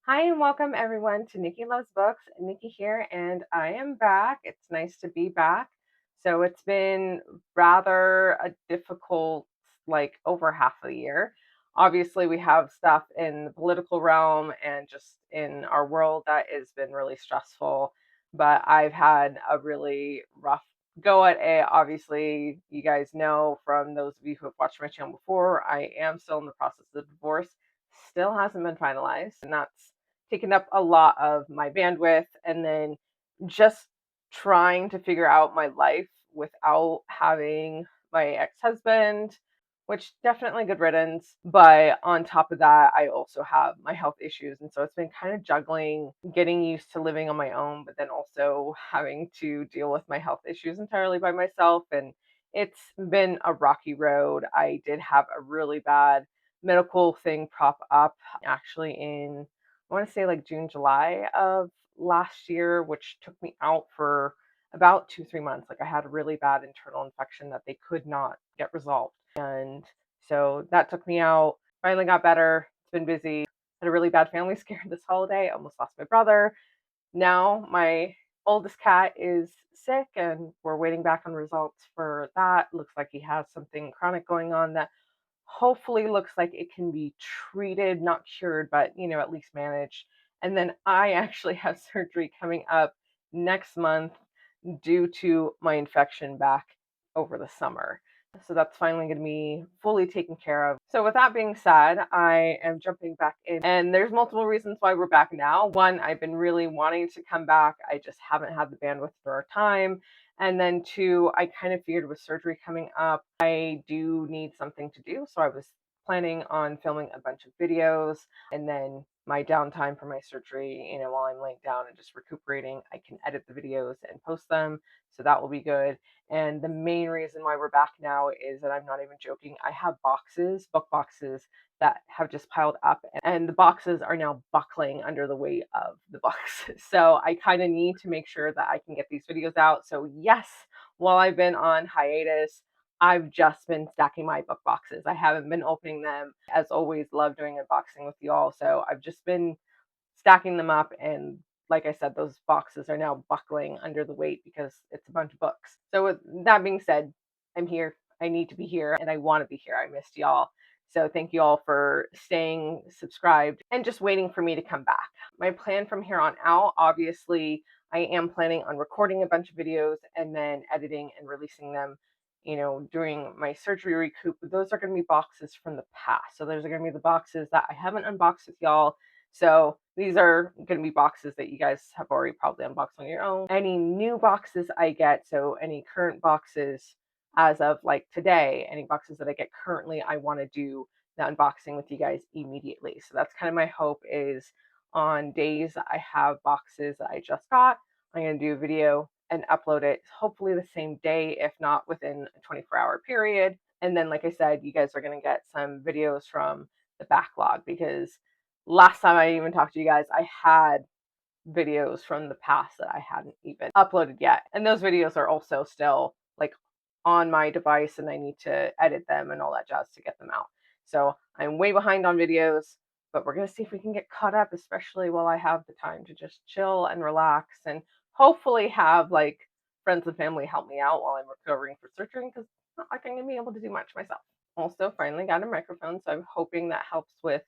Hi and welcome everyone to Nikki Loves Books. Nikki here, and I am back. It's nice to be back. So it's been rather a difficult, over half a year. Obviously, we have stuff in the political realm and just in our world that has been really stressful. But I've had a really rough go at it. Obviously, you guys know from those of you who have watched my channel before, I am still in the process of divorce. Still hasn't been finalized, and that's taken up a lot of my bandwidth, and then just trying to figure out my life without having my ex-husband, which definitely good riddance. But on top of that, I also have my health issues. And so it's been kind of juggling getting used to living on my own, but then also having to deal with my health issues entirely by myself. And it's been a rocky road. I did have a really bad medical thing prop up actually in, I want to say, like June, July of last year, which took me out for about 2, 3 months. Like I had a really bad internal infection that they could not get resolved. And so that took me out. Finally got better. It's been busy. Had a really bad family scare this holiday. Almost lost my brother. Now my oldest cat is sick and we're waiting back on results for that. Looks like he has something chronic going on that hopefully looks like it can be treated, not cured, but at least managed. And then I actually have surgery coming up next month due to my infection back over the summer. So that's finally going to be fully taken care of. So with that being said, I am jumping back in, and there's multiple reasons why we're back now. One, I've been really wanting to come back. I just haven't had the bandwidth or time. And then two, I kind of figured with surgery coming up, I do need something to do. So I was planning on filming a bunch of videos, and then my downtime for my surgery, while I'm laying down and just recuperating, I can edit the videos and post them. So that will be good. And the main reason why we're back now is that I'm not even joking. I have boxes, book boxes that have just piled up, and the boxes are now buckling under the weight of the boxes. So I kind of need to make sure that I can get these videos out. So yes, while I've been on hiatus, I've just been stacking my book boxes. I haven't been opening them. As always, love doing unboxing with y'all. So I've just been stacking them up, and like I said, those boxes are now buckling under the weight because it's a bunch of books. So with that being said, I'm here. I need to be here and I want to be here. I missed y'all. So thank you all for staying subscribed and just waiting for me to come back. My plan from here on out, obviously, I am planning on recording a bunch of videos and then editing and releasing them, during my surgery recoup. Those are going to be boxes from the past. So those are going to be the boxes that I haven't unboxed with y'all. So these are going to be boxes that you guys have already probably unboxed on your own. Any new boxes I get, so any current boxes as of like today, any boxes that I get currently, I want to do the unboxing with you guys immediately. So that's kind of my hope, is on days that I have boxes that I just got, I'm going to do a video and upload it hopefully the same day, if not within a 24-hour period. And then, like I said, you guys are going to get some videos from the backlog, because last time I even talked to you guys, I had videos from the past that I hadn't even uploaded yet. And those videos are also still like on my device, and I need to edit them and all that jazz to get them out. So I'm way behind on videos, but we're going to see if we can get caught up, especially while I have the time to just chill and relax and hopefully have like friends and family help me out while I'm recovering for surgery, because it's not like I'm going to be able to do much myself. Also, finally got a microphone, so I'm hoping that helps with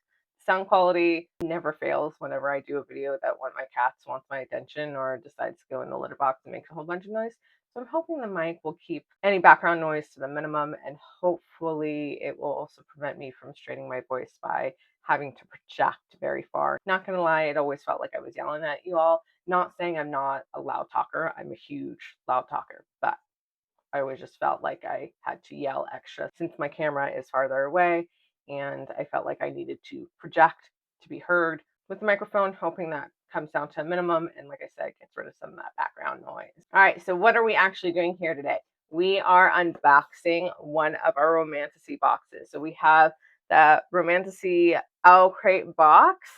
sound quality. Never fails whenever I do a video that one of my cats wants my attention or decides to go in the litter box and makes a whole bunch of noise. So I'm hoping the mic will keep any background noise to the minimum, and hopefully it will also prevent me from straining my voice by having to project very far. Not gonna lie, it always felt like I was yelling at you all. Not saying I'm not a loud talker. I'm a huge loud talker, but I always just felt like I had to yell extra since my camera is farther away, and I felt like I needed to project to be heard with the microphone, hoping that comes down to a minimum, and like I said, gets rid of some of that background noise. All right, so what are we actually doing here today? We are unboxing one of our Romantasy boxes. So we have the Romantasy OwlCrate box,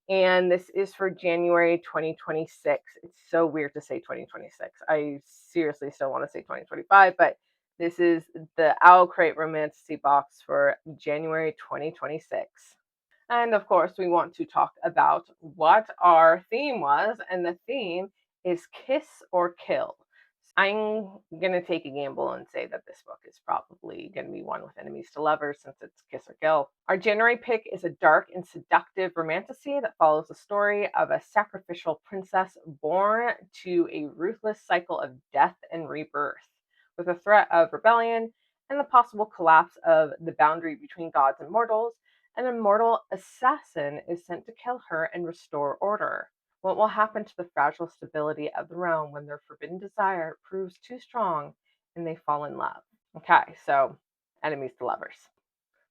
and this is for January 2026. It's so weird to say 2026. I seriously still want to say 2025, but this is the OwlCrate Romantasy box for January 2026. And of course, we want to talk about what our theme was, and the theme is kiss or kill. I'm going to take a gamble and say that this book is probably going to be one with enemies to lovers since it's kiss or kill. Our January pick is a dark and seductive romantasy that follows the story of a sacrificial princess born to a ruthless cycle of death and rebirth, with a threat of rebellion and the possible collapse of the boundary between gods and mortals. An immortal assassin is sent to kill her and restore order. What will happen to the fragile stability of the realm when their forbidden desire proves too strong and they fall in love? Okay, so enemies to lovers.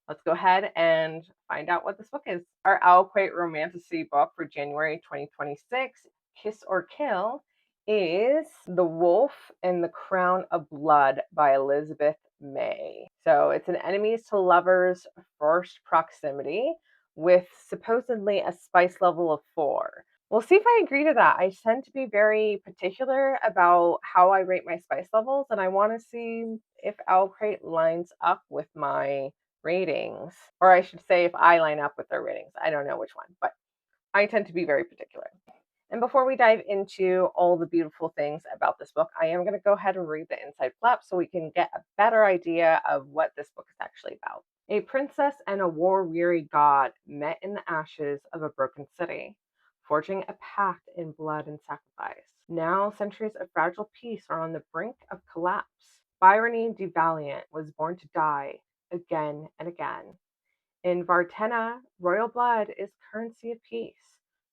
Let's go ahead and find out what this book is. Our OwlCrate Romantasy book for January 2026, Kiss or Kill, is The Wolf and the Crown of Blood by Elizabeth May. So it's an enemies to lovers first proximity with supposedly a spice level of 4. We'll see if I agree to that. I tend to be very particular about how I rate my spice levels, and I want to see if OwlCrate lines up with my ratings, or I should say if I line up with their ratings. I don't know which one, but I tend to be very particular. And before we dive into all the beautiful things about this book, I am going to go ahead and read the inside flap so we can get a better idea of what this book is actually about. A princess and a war-weary god met in the ashes of a broken city, forging a pact in blood and sacrifice. Now, centuries of fragile peace are on the brink of collapse. Byrony the Valiant was born to die again and again. In Vartena, royal blood is currency of peace,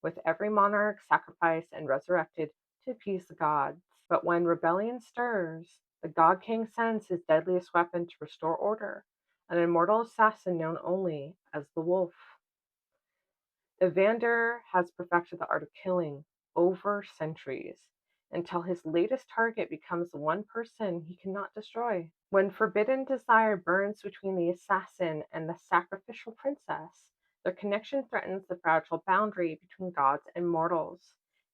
with every monarch sacrificed and resurrected to appease the gods. But when rebellion stirs, the God King sends his deadliest weapon to restore order, an immortal assassin known only as the Wolf. Evander has perfected the art of killing over centuries until his latest target becomes the one person he cannot destroy. When forbidden desire burns between the assassin and the sacrificial princess, their connection threatens the fragile boundary between gods and mortals.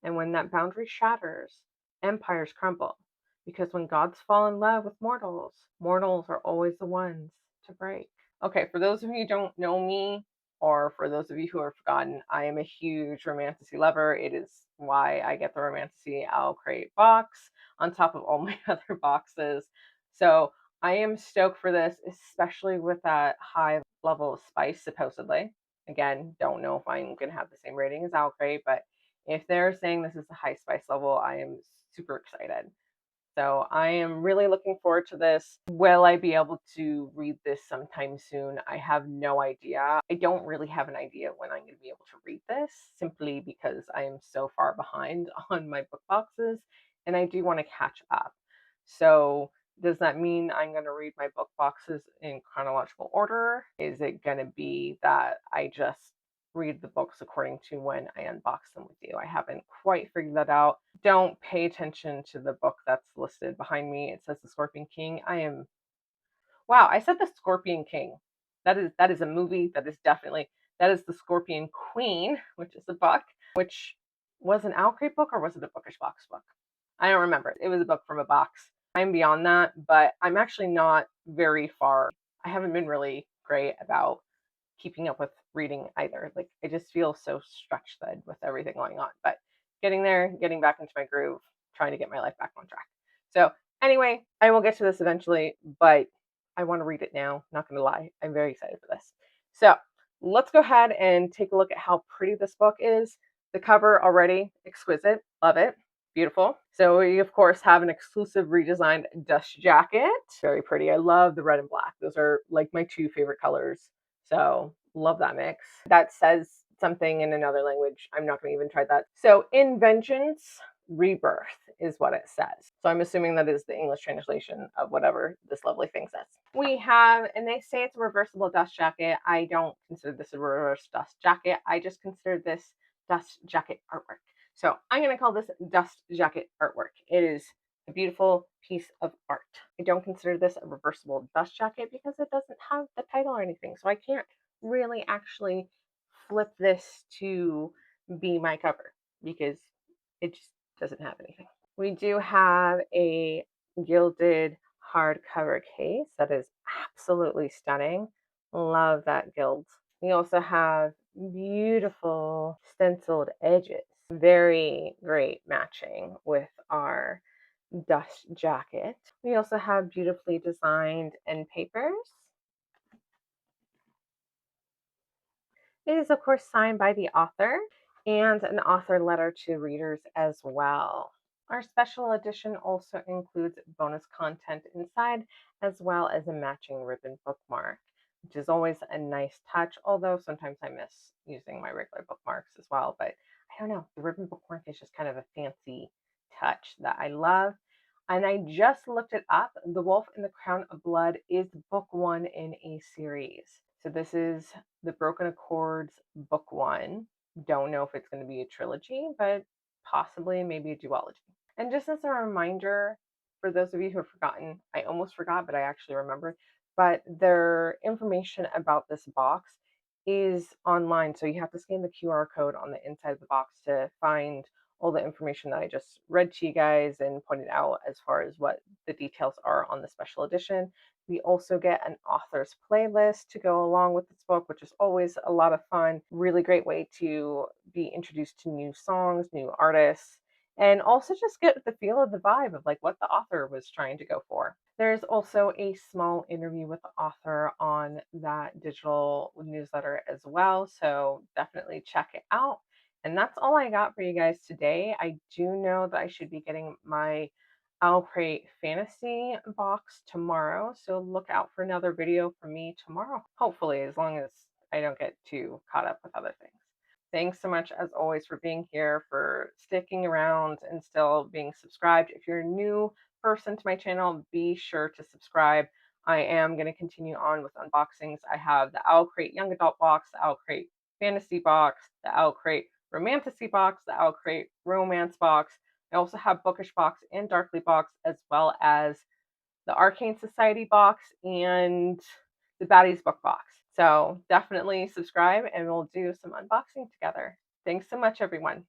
And when that boundary shatters, empires crumble. Because when gods fall in love with mortals, mortals are always the ones to break. Okay, for those of you who don't know me, or for those of you who have forgotten, I am a huge Romantasy lover. It is why I get the Romantasy OwlCrate box on top of all my other boxes. So I am stoked for this, especially with that high level of spice, supposedly. Again, don't know if I'm going to have the same rating as OwlCrate, but if they're saying this is a high spice level, I am super excited. So I am really looking forward to this. Will I be able to read this sometime soon? I have no idea. I don't really have an idea when I'm going to be able to read this, simply because I am so far behind on my book boxes, and I do want to catch up. So does that mean I'm going to read my book boxes in chronological order? Is it going to be that I just read the books according to when I unbox them with you? I haven't quite figured that out. Don't pay attention to the book that's listed behind me. It says The Scorpion King. Wow, I said The Scorpion King. That is a movie. That is The Scorpion Queen, which is a book, which was an OwlCrate book, or was it a Bookish Box book? I don't remember. It was a book from a box. I'm beyond that, but I'm actually not very far. I haven't been really great about keeping up with reading either. Like, I just feel so stretched thin with everything going on, but getting there, getting back into my groove, trying to get my life back on track. So anyway, I will get to this eventually, but I want to read it now. Not going to lie. I'm very excited for this. So let's go ahead and take a look at how pretty this book is. The cover already exquisite. Love it. Beautiful. So we, of course, have an exclusive redesigned dust jacket. Very pretty. I love the red and black. Those are like my two favorite colors. So love that mix. That says something in another language. I'm not going to even try that. So in vengeance, rebirth is what it says. So I'm assuming that is the English translation of whatever this lovely thing says. We have, and they say it's a reversible dust jacket. I don't consider this a reverse dust jacket. I just consider this dust jacket artwork. So I'm going to call this dust jacket artwork. It is a beautiful piece of art. I don't consider this a reversible dust jacket because it doesn't have the title or anything. So I can't really actually flip this to be my cover because it just doesn't have anything. We do have a gilded hardcover case that is absolutely stunning. Love that gild. We also have beautiful stenciled edges. Very great matching with our dust jacket. We also have beautifully designed end papers. It is, of course, signed by the author and an author letter to readers as well. Our special edition also includes bonus content inside, as well as a matching ribbon bookmark, which is always a nice touch, although sometimes I miss using my regular bookmarks as well. But I don't know, the ribbon bookmark is just kind of a fancy touch that I love. And I just looked it up. The Wolf and the Crown of Blood is book one in a series. So this is the Broken Accords book one. Don't know if it's going to be a trilogy, but possibly maybe a duology. And just as a reminder, for those of you who have forgotten, I almost forgot, but I actually remembered, but their information about this box is online. So you have to scan the QR code on the inside of the box to find all the information that I just read to you guys and pointed out as far as what the details are on the special edition. We also get an author's playlist to go along with this book, which is always a lot of fun. Really great way to be introduced to new songs, new artists, and also just get the feel of the vibe of like what the author was trying to go for. There's also a small interview with the author on that digital newsletter as well, so definitely check it out. And that's all I got for you guys today. I do know that I should be getting my OwlCrate fantasy box tomorrow, so look out for another video from me tomorrow. Hopefully, as long as I don't get too caught up with other things. Thanks so much, as always, for being here, for sticking around, and still being subscribed. If you're a new person to my channel, be sure to subscribe. I am going to continue on with unboxings. I have the OwlCrate Young Adult box, the OwlCrate Fantasy box, the OwlCrate Romantasy box, the OwlCrate Romance box. I also have Bookish box and Darkly box, as well as the Arcane Society box and the Baddies book box. So definitely subscribe and we'll do some unboxing together. Thanks so much, everyone.